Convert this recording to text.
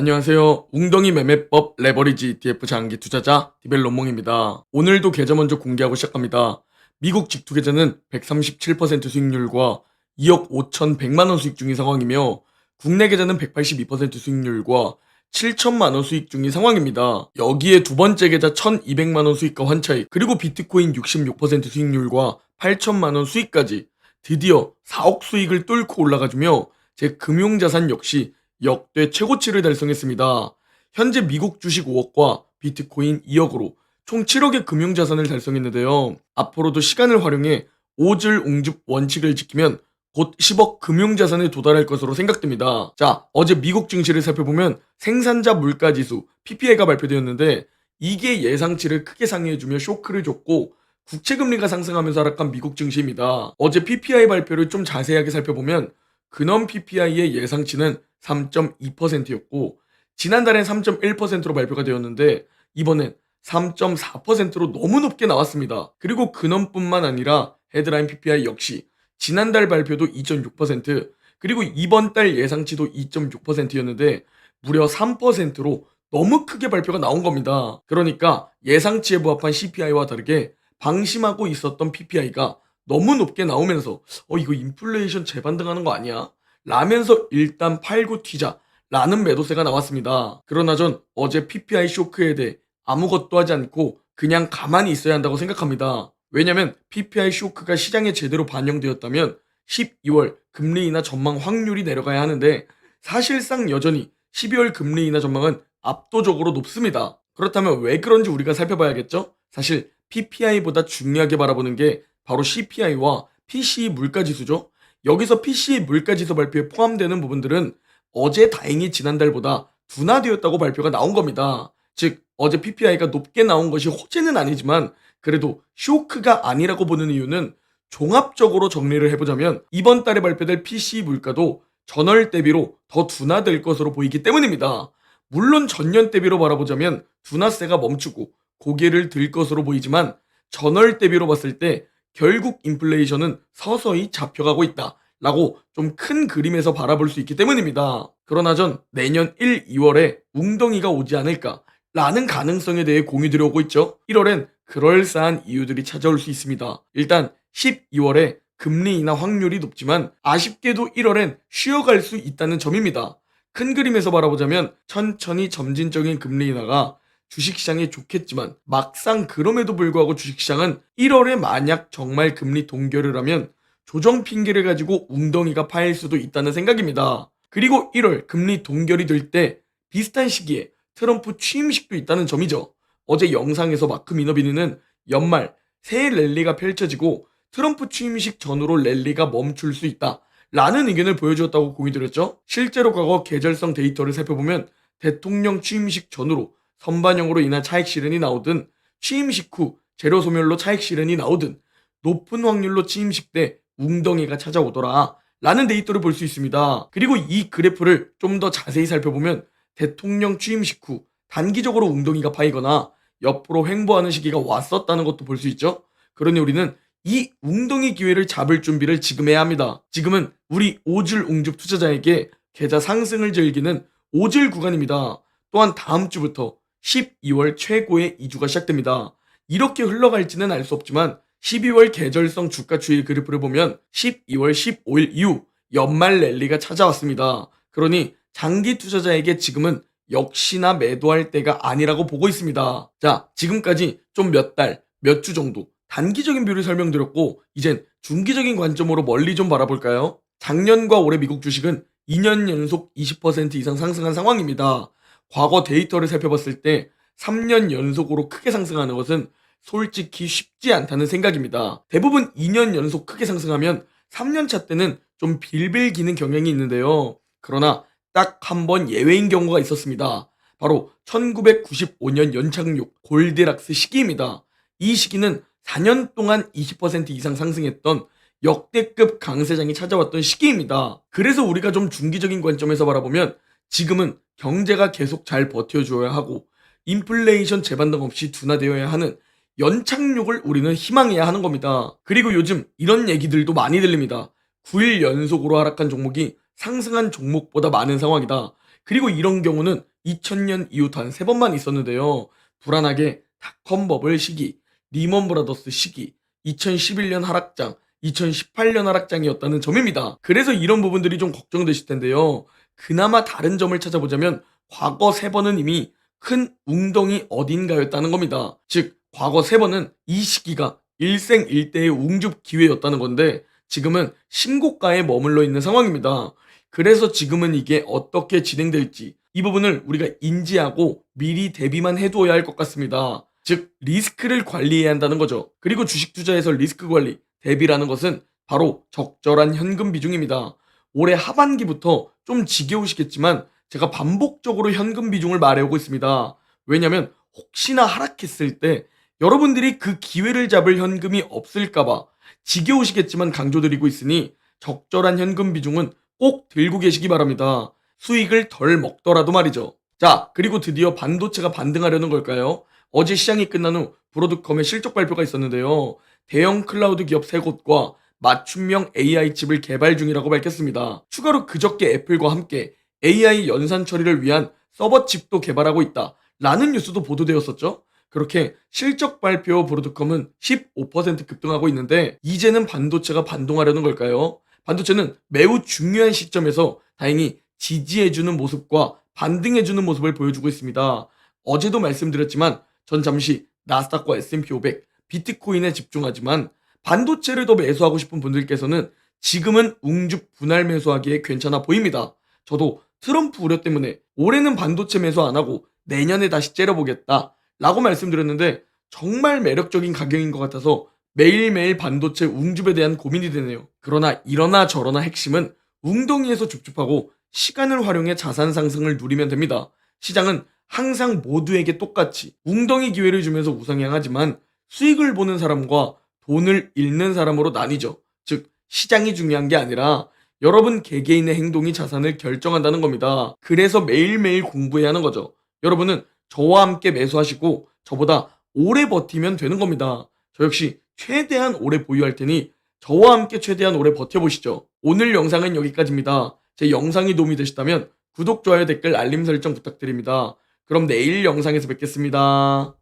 안녕하세요. 웅덩이 매매법 레버리지 ETF 장기 투자자 디벨로몽입니다. 오늘도 계좌 먼저 공개하고 시작합니다. 미국 직투 계좌는 137% 수익률과 2억 5,100만 원 수익 중인 상황이며 국내 계좌는 182% 수익률과 7천만 원 수익 중인 상황입니다. 여기에 두 번째 계좌 1,200만 원 수익과 환차익, 그리고 비트코인 66% 수익률과 8천만 원 수익까지 드디어 4억 수익을 뚫고 올라가주며 제 금융자산 역시 역대 최고치를 달성했습니다. 현재 미국 주식 5억과 비트코인 2억으로 총 7억의 금융자산을 달성했는데요. 앞으로도 시간을 활용해 오즐옹줍 원칙을 지키면 곧 10억 금융자산에 도달할 것으로 생각됩니다. 자, 어제 미국 증시를 살펴보면 생산자 물가지수 PPI가 발표되었는데 이게 예상치를 크게 상회해주며 쇼크를 줬고 국채금리가 상승하면서 하락한 미국 증시입니다. 어제 PPI 발표를 좀 자세하게 살펴보면 근원 PPI의 예상치는 3.2%였고 지난달엔 3.1%로 발표가 되었는데 이번엔 3.4%로 너무 높게 나왔습니다. 그리고 근원뿐만 아니라 헤드라인 PPI 역시 지난달 발표도 2.6%, 그리고 이번 달 예상치도 2.6%였는데 무려 3%로 너무 크게 발표가 나온 겁니다. 그러니까 예상치에 부합한 CPI와 다르게 방심하고 있었던 PPI가 너무 높게 나오면서 이거 인플레이션 재반등하는 거 아니야? 라면서 일단 팔고 튀자 라는 매도세가 나왔습니다. 그러나 전 어제 PPI 쇼크에 대해 아무것도 하지 않고 그냥 가만히 있어야 한다고 생각합니다. 왜냐면 PPI 쇼크가 시장에 제대로 반영되었다면 12월 금리 인하 전망 확률이 내려가야 하는데 사실상 여전히 12월 금리 인하 전망은 압도적으로 높습니다. 그렇다면 왜 그런지 우리가 살펴봐야겠죠? 사실 PPI보다 중요하게 바라보는 게 바로 CPI와 PCE 물가지수죠. 여기서 PCE 물가지수 발표에 포함되는 부분들은 어제 다행히 지난달보다 둔화되었다고 발표가 나온 겁니다. 즉 어제 PPI가 높게 나온 것이 호재는 아니지만 그래도 쇼크가 아니라고 보는 이유는 종합적으로 정리를 해보자면 이번 달에 발표될 PCE 물가도 전월 대비로 더 둔화될 것으로 보이기 때문입니다. 물론 전년 대비로 바라보자면 둔화세가 멈추고 고개를 들 것으로 보이지만 전월 대비로 봤을 때 결국 인플레이션은 서서히 잡혀가고 있다 라고 좀 큰 그림에서 바라볼 수 있기 때문입니다. 그러나 전 내년 1, 2월에 웅덩이가 오지 않을까 라는 가능성에 대해 공유드려오고 있죠. 1월엔 그럴싸한 이유들이 찾아올 수 있습니다. 일단 12월에 금리 인하 확률이 높지만 아쉽게도 1월엔 쉬어갈 수 있다는 점입니다. 큰 그림에서 바라보자면 천천히 점진적인 금리 인하가 주식시장에 좋겠지만 막상 그럼에도 불구하고 주식시장은 1월에 만약 정말 금리 동결을 하면 조정 핑계를 가지고 웅덩이가 파일 수도 있다는 생각입니다. 그리고 1월 금리 동결이 될 때 비슷한 시기에 트럼프 취임식도 있다는 점이죠. 어제 영상에서 마크 미너비니는 연말 새해 랠리가 펼쳐지고 트럼프 취임식 전후로 랠리가 멈출 수 있다 라는 의견을 보여주었다고 공유드렸죠. 실제로 과거 계절성 데이터를 살펴보면 대통령 취임식 전후로 선반영으로 인한 차익 실현이 나오든 취임식 후 재료 소멸로 차익 실현이 나오든 높은 확률로 취임식 때 웅덩이가 찾아오더라 라는 데이터를 볼 수 있습니다. 그리고 이 그래프를 좀 더 자세히 살펴보면 대통령 취임식 후 단기적으로 웅덩이가 파이거나 옆으로 횡보하는 시기가 왔었다는 것도 볼 수 있죠. 그러니 우리는 이 웅덩이 기회를 잡을 준비를 지금 해야 합니다. 지금은 우리 오즐옹줍 투자자에게 계좌 상승을 즐기는 오즐 구간입니다. 또한 다음 주부터 12월 최고의 2주가 시작됩니다. 이렇게 흘러갈지는 알 수 없지만 12월 계절성 주가 추이 그래프를 보면 12월 15일 이후 연말 랠리가 찾아왔습니다. 그러니 장기 투자자에게 지금은 역시나 매도할 때가 아니라고 보고 있습니다. 자, 지금까지 좀 몇 달, 몇 주 정도 단기적인 뷰를 설명드렸고 이젠 중기적인 관점으로 멀리 좀 바라볼까요? 작년과 올해 미국 주식은 2년 연속 20% 이상 상승한 상황입니다. 과거 데이터를 살펴봤을 때 3년 연속으로 크게 상승하는 것은 솔직히 쉽지 않다는 생각입니다. 대부분 2년 연속 크게 상승하면 3년차 때는 좀 빌빌기는 경향이 있는데요. 그러나 딱 한 번 예외인 경우가 있었습니다. 바로 1995년 연착륙 골디락스 시기입니다. 이 시기는 4년 동안 20% 이상 상승했던 역대급 강세장이 찾아왔던 시기입니다. 그래서 우리가 좀 중기적인 관점에서 바라보면 지금은 경제가 계속 잘 버텨줘야 하고 인플레이션 재반등 없이 둔화되어야 하는 연착륙을 우리는 희망해야 하는 겁니다. 그리고 요즘 이런 얘기들도 많이 들립니다. 9일 연속으로 하락한 종목이 상승한 종목보다 많은 상황이다. 그리고 이런 경우는 2000년 이후 단 3번만 있었는데요. 불안하게 닷컴 버블 시기, 리먼 브라더스 시기, 2011년 하락장, 2018년 하락장이었다는 점입니다. 그래서 이런 부분들이 좀 걱정되실 텐데요. 그나마 다른 점을 찾아보자면 과거 3번은 이미 큰 웅덩이 어딘가였다는 겁니다. 즉 과거 3번은 이 시기가 일생일대의 웅줍 기회였다는 건데 지금은 신고가에 머물러 있는 상황입니다. 그래서 지금은 이게 어떻게 진행될지 이 부분을 우리가 인지하고 미리 대비만 해두어야 할 것 같습니다. 즉 리스크를 관리해야 한다는 거죠. 그리고 주식 투자에서 리스크 관리, 대비라는 것은 바로 적절한 현금 비중입니다. 올해 하반기부터 좀 지겨우시겠지만 제가 반복적으로 현금 비중을 말해오고 있습니다. 왜냐면 혹시나 하락했을 때 여러분들이 그 기회를 잡을 현금이 없을까봐 지겨우시겠지만 강조드리고 있으니 적절한 현금 비중은 꼭 들고 계시기 바랍니다. 수익을 덜 먹더라도 말이죠. 자, 그리고 드디어 반도체가 반등하려는 걸까요? 어제 시장이 끝난 후 브로드컴의 실적 발표가 있었는데요. 대형 클라우드 기업 3곳과 맞춤형 AI 칩을 개발 중이라고 밝혔습니다. 추가로 그저께 애플과 함께 AI 연산 처리를 위한 서버 칩도 개발하고 있다 라는 뉴스도 보도되었었죠. 그렇게 실적 발표 브로드컴은 15% 급등하고 있는데 이제는 반도체가 반동하려는 걸까요? 반도체는 매우 중요한 시점에서 다행히 지지해주는 모습과 반등해주는 모습을 보여주고 있습니다. 어제도 말씀드렸지만 전 잠시 나스닥과 S&P 500, 비트코인에 집중하지만 반도체를 더 매수하고 싶은 분들께서는 지금은 웅줍 분할 매수하기에 괜찮아 보입니다. 저도 트럼프 우려 때문에 올해는 반도체 매수 안 하고 내년에 다시 째려보겠다 라고 말씀드렸는데 정말 매력적인 가격인 것 같아서 매일매일 반도체 웅줍에 대한 고민이 되네요. 그러나 이러나 저러나 핵심은 웅덩이에서 줍줍하고 시간을 활용해 자산 상승을 누리면 됩니다. 시장은 항상 모두에게 똑같이 웅덩이 기회를 주면서 우상향하지만 수익을 보는 사람과 돈을 잃는 사람으로 나뉘죠. 즉 시장이 중요한 게 아니라 여러분 개개인의 행동이 자산을 결정한다는 겁니다. 그래서 매일매일 공부해야 하는 거죠. 여러분은 저와 함께 매수하시고 저보다 오래 버티면 되는 겁니다. 저 역시 최대한 오래 보유할 테니 저와 함께 최대한 오래 버텨보시죠. 오늘 영상은 여기까지입니다. 제 영상이 도움이 되셨다면 구독, 좋아요, 댓글, 알림 설정 부탁드립니다. 그럼 내일 영상에서 뵙겠습니다.